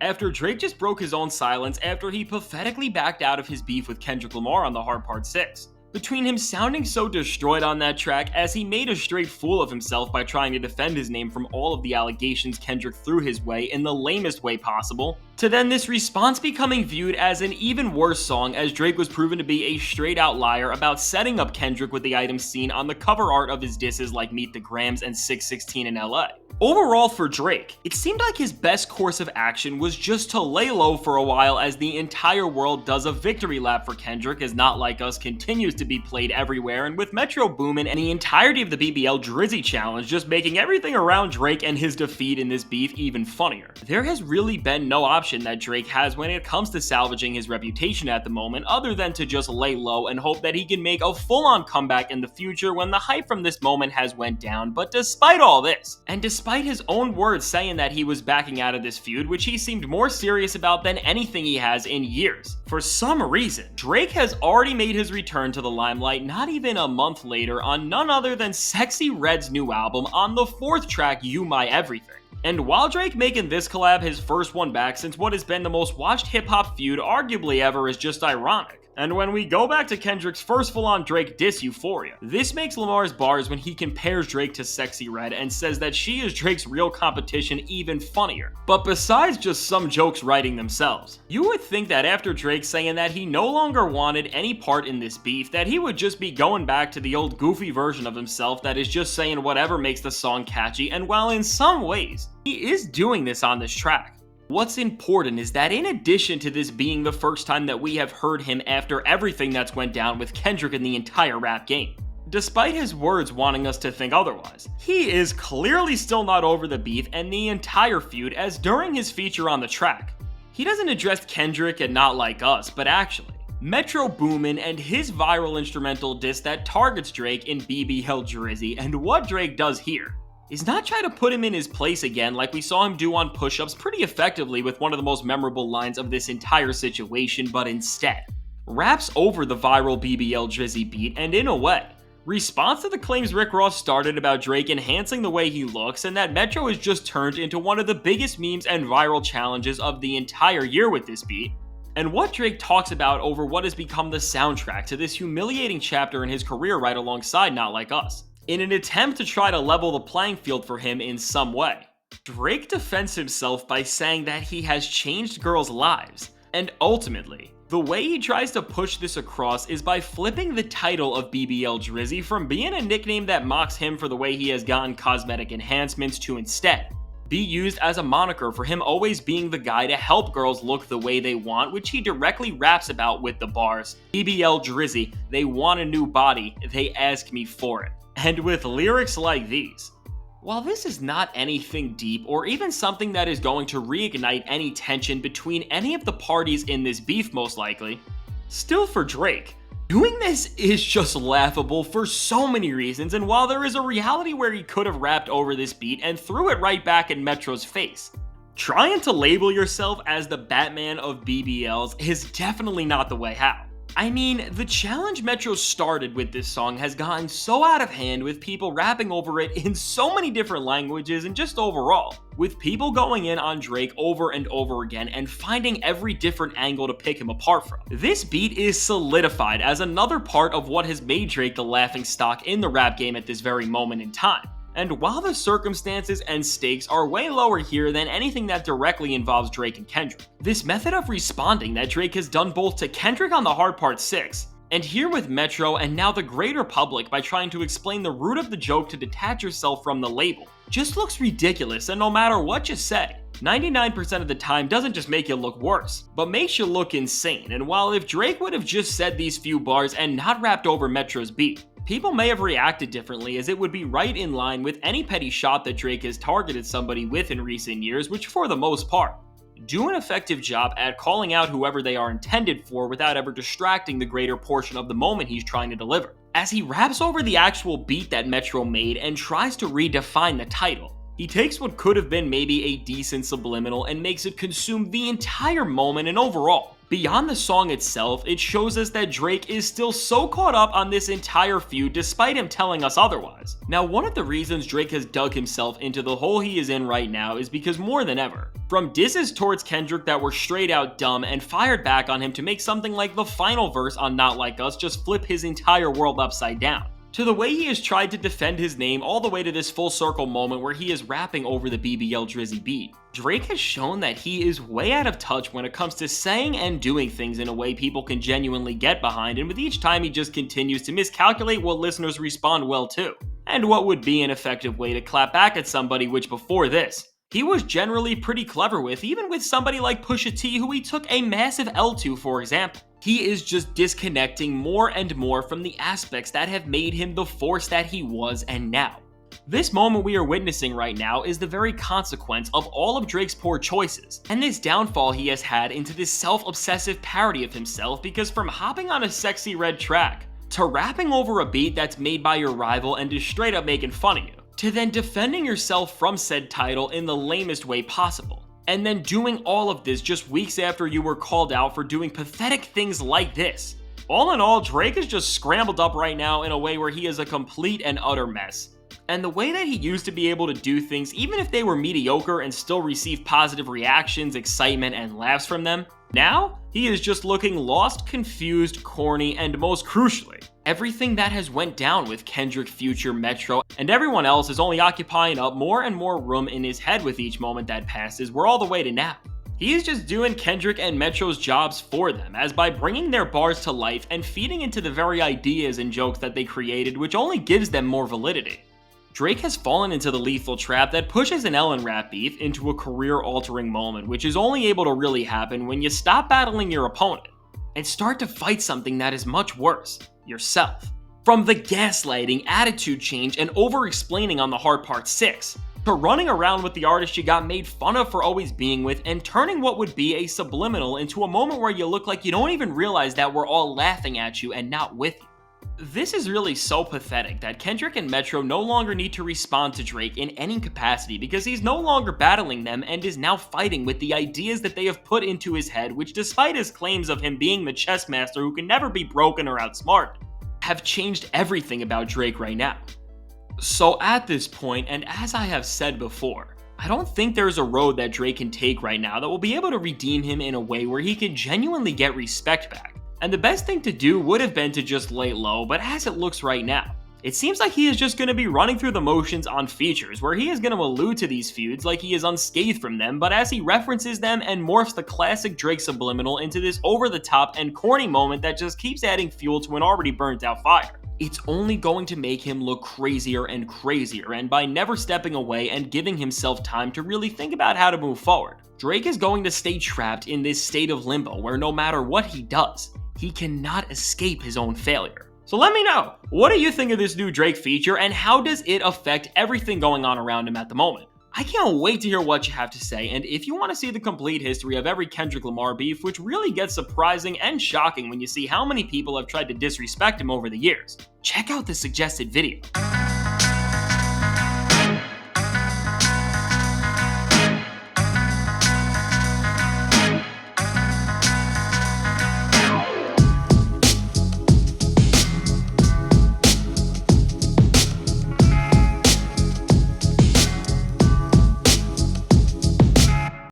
after Drake just broke his own silence after he pathetically backed out of his beef with Kendrick Lamar on the Hard Part 6. Between him sounding so destroyed on that track as he made a straight fool of himself by trying to defend his name from all of the allegations Kendrick threw his way in the lamest way possible, to then this response becoming viewed as an even worse song as Drake was proven to be a straight out liar about setting up Kendrick with the items seen on the cover art of his disses like Meet the Grams and 616 in LA. Overall for Drake, it seemed like his best course of action was just to lay low for a while as the entire world does a victory lap for Kendrick as Not Like Us continues to be played everywhere, and with Metro Boomin and the entirety of the BBL Drizzy challenge just making everything around Drake and his defeat in this beef even funnier. There has really been no option that Drake has when it comes to salvaging his reputation at the moment other than to just lay low and hope that he can make a full-on comeback in the future when the hype from this moment has went down. But despite all this, and despite his own words saying that he was backing out of this feud, which he seemed more serious about than anything he has in years, for some reason, Drake has already made his return to the limelight not even a month later on none other than Sexy Red's new album on the 4th track, You My Everything. And while Drake making this collab his first one back since what has been the most watched hip-hop feud arguably ever is just ironic. And when we go back to Kendrick's first full-on Drake diss, Euphoria, this makes Lamar's bars when he compares Drake to Sexy Red and says that she is Drake's real competition even funnier. But besides just some jokes writing themselves, you would think that after Drake saying that he no longer wanted any part in this beef, that he would just be going back to the old goofy version of himself that is just saying whatever makes the song catchy, and while in some ways, he is doing this on this track. What's important is that in addition to this being the first time that we have heard him after everything that's went down with Kendrick in the entire rap game, despite his words wanting us to think otherwise, he is clearly still not over the beef and the entire feud, as during his feature on the track, he doesn't address Kendrick and Not Like Us, but actually Metro Boomin and his viral instrumental diss that targets Drake in BBL Drizzy. And what Drake does here is not try to put him in his place again like we saw him do on push-ups pretty effectively with one of the most memorable lines of this entire situation, but instead raps over the viral BBL Drizzy beat and in a way responds to the claims Rick Ross started about Drake enhancing the way he looks and that Metro has just turned into one of the biggest memes and viral challenges of the entire year with this beat, and what Drake talks about over what has become the soundtrack to this humiliating chapter in his career right alongside Not Like Us, in an attempt to try to level the playing field for him in some way. Drake defends himself by saying that he has changed girls' lives, and ultimately, the way he tries to push this across is by flipping the title of BBL Drizzy from being a nickname that mocks him for the way he has gotten cosmetic enhancements to instead be used as a moniker for him always being the guy to help girls look the way they want, which he directly raps about with the bars, BBL Drizzy, they want a new body, they ask me for it. And with lyrics like these, while this is not anything deep or even something that is going to reignite any tension between any of the parties in this beef most likely, still for Drake, doing this is just laughable for so many reasons, and while there is a reality where he could have rapped over this beat and threw it right back in Metro's face, trying to label yourself as the Batman of BBLs is definitely not the way out. I mean, the challenge Metro started with this song has gotten so out of hand with people rapping over it in so many different languages and just overall, with people going in on Drake over and over again and finding every different angle to pick him apart from. This beat is solidified as another part of what has made Drake the laughingstock in the rap game at this very moment in time. And while the circumstances and stakes are way lower here than anything that directly involves Drake and Kendrick, this method of responding that Drake has done both to Kendrick on the Hard Part 6, and here with Metro and now the greater public by trying to explain the root of the joke to detach yourself from the label, just looks ridiculous, and no matter what you say, 99% of the time doesn't just make you look worse, but makes you look insane. And while if Drake would have just said these few bars and not rapped over Metro's beat, people may have reacted differently, as it would be right in line with any petty shot that Drake has targeted somebody with in recent years, which for the most part, do an effective job at calling out whoever they are intended for without ever distracting the greater portion of the moment he's trying to deliver. As he raps over the actual beat that Metro made and tries to redefine the title, He takes what could have been maybe a decent subliminal and makes it consume the entire moment, and overall, beyond the song itself, it shows us that Drake is still so caught up on this entire feud despite him telling us otherwise. Now, one of the reasons Drake has dug himself into the hole he is in right now is because more than ever, from disses towards Kendrick that were straight out dumb and fired back on him to make something like the final verse on Not Like Us just flip his entire world upside down, to the way he has tried to defend his name all the way to this full circle moment where he is rapping over the BBL Drizzy beat. Drake has shown that he is way out of touch when it comes to saying and doing things in a way people can genuinely get behind, and with each time he just continues to miscalculate what listeners respond well to, and what would be an effective way to clap back at somebody, which before this, he was generally pretty clever with, even with somebody like Pusha T, who he took a massive L to, for example. He is just disconnecting more and more from the aspects that have made him the force that he was and now. This moment we are witnessing right now is the very consequence of all of Drake's poor choices, and this downfall he has had into this self-obsessive parody of himself, because from hopping on a sexy red track, to rapping over a beat that's made by your rival and just straight up making fun of you, to then defending yourself from said title in the lamest way possible, and then doing all of this just weeks after you were called out for doing pathetic things like this. All in all, Drake is just scrambled up right now in a way where he is a complete and utter mess. And the way that he used to be able to do things, even if they were mediocre and still receive positive reactions, excitement, and laughs from them, now he is just looking lost, confused, corny, and most crucially, everything that has went down with Kendrick, Future, Metro, and everyone else is only occupying up more and more room in his head with each moment that passes. We're all the way to now. He is just doing Kendrick and Metro's jobs for them, as by bringing their bars to life and feeding into the very ideas and jokes that they created, which only gives them more validity. Drake has fallen into the lethal trap that pushes an L in rap beef into a career-altering moment, which is only able to really happen when you stop battling your opponent and start to fight something that is much worse, yourself. From the gaslighting, attitude change, and over-explaining on the Hard Part 6, to running around with the artist you got made fun of for always being with and turning what would be a subliminal into a moment where you look like you don't even realize that we're all laughing at you and not with you. This is really so pathetic that Kendrick and Metro no longer need to respond to Drake in any capacity, because he's no longer battling them and is now fighting with the ideas that they have put into his head, which, despite his claims of him being the chess master who can never be broken or outsmarted, have changed everything about Drake right now. So at this point, and as I have said before, I don't think there's a road that Drake can take right now that will be able to redeem him in a way where he can genuinely get respect back. And the best thing to do would have been to just lay low, but as it looks right now, it seems like he is just going to be running through the motions on features, where he is going to allude to these feuds like he is unscathed from them, but as he references them and morphs the classic Drake subliminal into this over-the-top and corny moment that just keeps adding fuel to an already burnt out fire, it's only going to make him look crazier and crazier, and by never stepping away and giving himself time to really think about how to move forward, Drake is going to stay trapped in this state of limbo where no matter what he does, he cannot escape his own failure. So let me know, what do you think of this new Drake feature, and how does it affect everything going on around him at the moment? I can't wait to hear what you have to say, and if you want to see the complete history of every Kendrick Lamar beef, which really gets surprising and shocking when you see how many people have tried to disrespect him over the years, check out the suggested video.